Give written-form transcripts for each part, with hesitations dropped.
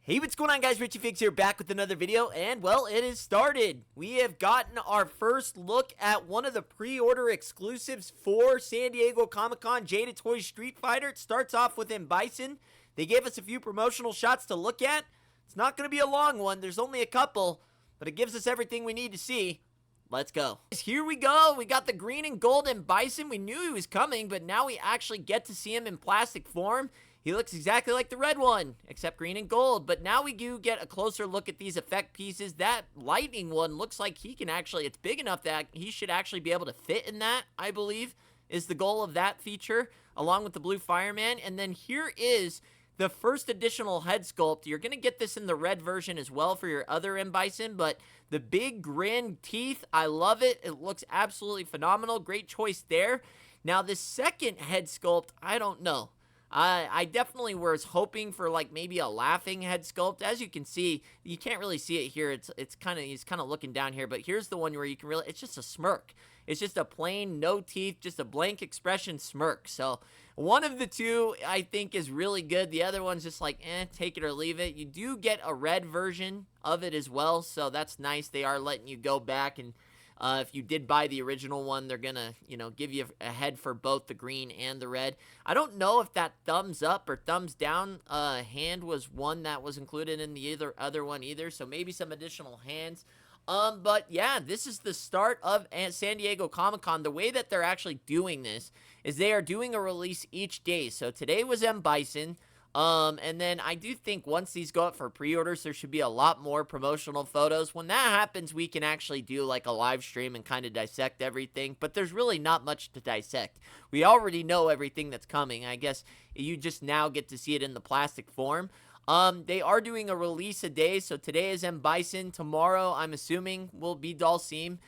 Hey, what's going on, guys? Richie Fix here, back with another video, and well, it has started. We have gotten our first look at one of the pre-order exclusives for San Diego Comic-Con, Jada Toys Street Fighter. It starts off with Bison. They gave us a few promotional shots to look at. It's not going to be a long one. There's only a couple, but it gives us everything we need to see. Let's go. Here we go. We got the green and gold Bison. We knew he was coming, but now we actually get to see him in plastic form. He looks exactly like the red one, except green and gold. But now we do get a closer look at these effect pieces. That lightning one looks like he can actually, it's big enough that he should actually be able to fit in that, I believe, is the goal of that feature, along with the blue fireman. And then here is the first additional head sculpt. You're going to get this in the red version as well for your other Bison, but the big grin teeth, I love it. It looks absolutely phenomenal. Great choice there. Now, the second head sculpt, I don't know. I definitely was hoping for like maybe a laughing head sculpt. As you can see, you can't really see it here. He's kind of looking down here, but here's the one where you can really, it's just a smirk. It's just a plain, no teeth, just a blank expression smirk. So one of the two I think is really good. The other one's just like, take it or leave it. You do get a red version of it as well, so that's nice. They are letting you go back and if you did buy the original one, they're gonna, give you a head for both the green and the red. I don't know if that thumbs up or thumbs down hand was one that was included in the other one either, so maybe some additional hands. But yeah, this is the start of San Diego Comic-Con. The way that they're actually doing this is they are doing a release each day. So today was Bison. And then I do think once these go up for pre-orders, there should be a lot more promotional photos. When that happens, we can actually do like a live stream and kind of dissect everything, but there's really not much to dissect. We already know everything that's coming. I guess you just now get to see it in the plastic form. They are doing a release a day, so today is Bison. Tomorrow, I'm assuming, will be DHALSIM,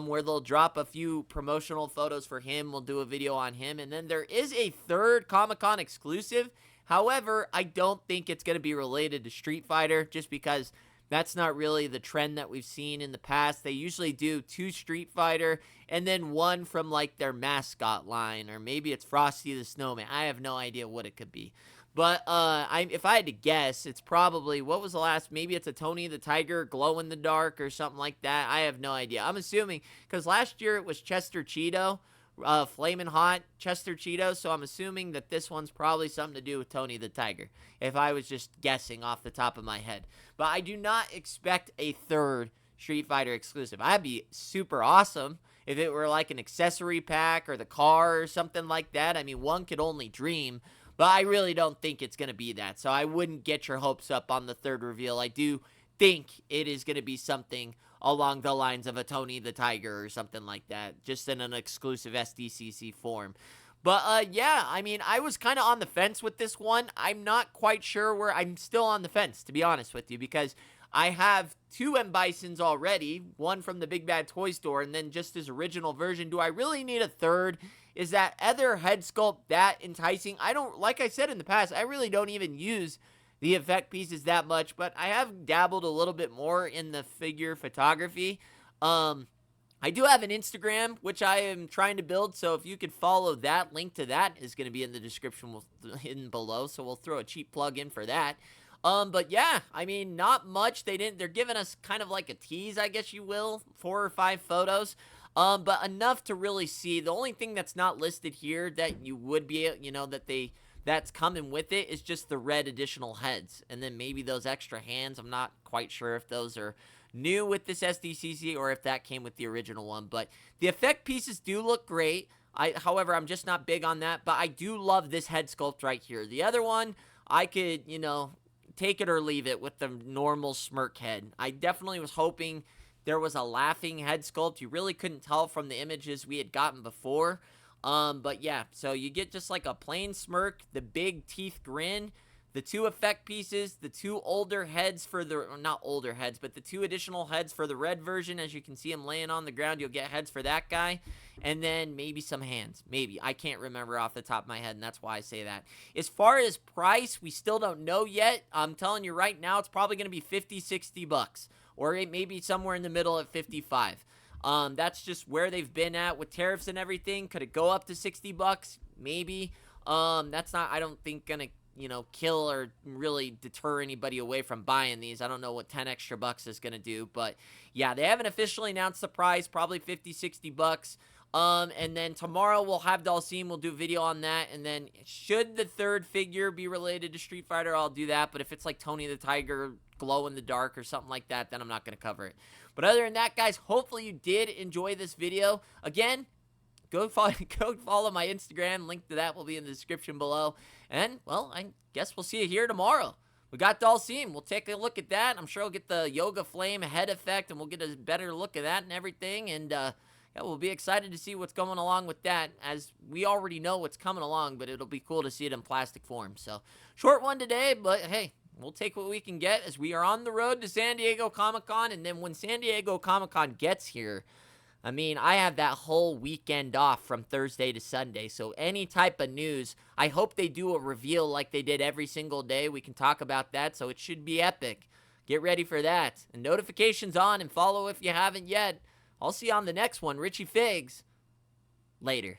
where they'll drop a few promotional photos for him. We'll do a video on him, and then there is a third Comic-Con exclusive. However, I don't think it's going to be related to Street Fighter, just because that's not really the trend that we've seen in the past. They usually do 2 Street Fighter and then 1 from like their mascot line, or maybe it's Frosty the Snowman. I have no idea what it could be. But if I had to guess, it's probably, what was the last, maybe it's a Tony the Tiger glow in the dark or something like that. I have no idea. I'm assuming, because last year it was Chester Cheeto. Flamin' Hot Chester Cheetos, so I'm assuming that this one's probably something to do with Tony the Tiger, if I was just guessing off the top of my head. But I do not expect a third Street Fighter exclusive. I'd be super awesome if it were like an accessory pack or the car or something like that. I mean, one could only dream, but I really don't think it's going to be that, so I wouldn't get your hopes up on the third reveal. I do think it is going to be something along the lines of a Tony the Tiger or something like that, just in an exclusive Sdcc form. But yeah, I mean, I was kind of on the fence with this one. I'm not quite sure where, I'm still on the fence, to be honest with you, because I have 2 Bisons already, one from the Big Bad Toy Store, and then just his original version. Do I really need a third? Is that other head sculpt that enticing? I don't, like I said in the past, I really don't even use the effect pieces that much, but I have dabbled a little bit more in the figure photography. I do have an Instagram, which I am trying to build, so if you could follow that, link to that is going to be in the description hidden below, so we'll throw a cheap plug in for that. But yeah, I mean, not much. They're giving us kind of like a tease, I guess you will, 4 or 5 photos. But enough to really see. The only thing that's not listed here that you would be, that's coming with it is just the red additional heads, and then maybe those extra hands. I'm not quite sure if those are new with this Sdcc or if that came with the original one, but the effect pieces do look great. However, I'm just not big on that, but I do love this head sculpt right here. The other one, I could, take it or leave it with the normal smirk head. I definitely was hoping there was a laughing head sculpt. You really couldn't tell from the images we had gotten before. But yeah, so you get just like a plain smirk, the big teeth grin, the 2 effect pieces, the 2 older heads for the, not older heads, but the 2 additional heads for the red version. As you can see him laying on the ground, you'll get heads for that guy, and then maybe some hands. Maybe. I can't remember off the top of my head, and that's why I say that. As far as price, we still don't know yet. I'm telling you right now, it's probably going to be 50, 60 bucks, or it may be somewhere in the middle at 55. That's just where they've been at with tariffs and everything. Could it go up to 60 bucks? Maybe. That's not, I don't think, gonna, you know, kill or really deter anybody away from buying these. I don't know what 10 extra bucks is going to do, but yeah, they haven't officially announced the price, probably 50, 60 bucks. And then tomorrow we'll have DHALSIM, we'll do a video on that, and then should the third figure be related to Street Fighter, I'll do that, but if it's like Tony the Tiger, glow in the dark or something like that, then I'm not going to cover it. But other than that, guys, hopefully you did enjoy this video. Again, go follow my Instagram, link to that will be in the description below, and, well, I guess we'll see you here tomorrow. We got DHALSIM. We'll take a look at that. I'm sure I'll get the Yoga Flame head effect, and we'll get a better look at that and everything, and, yeah, we'll be excited to see what's going along with that, as we already know what's coming along, but it'll be cool to see it in plastic form. So, short one today, but hey, we'll take what we can get as we are on the road to San Diego Comic-Con, and then when San Diego Comic-Con gets here, I mean, I have that whole weekend off from Thursday to Sunday, so any type of news, I hope they do a reveal like they did every single day. We can talk about that, so it should be epic. Get ready for that. And notifications on, and follow if you haven't yet. I'll see you on the next one. Richie Figs. Later.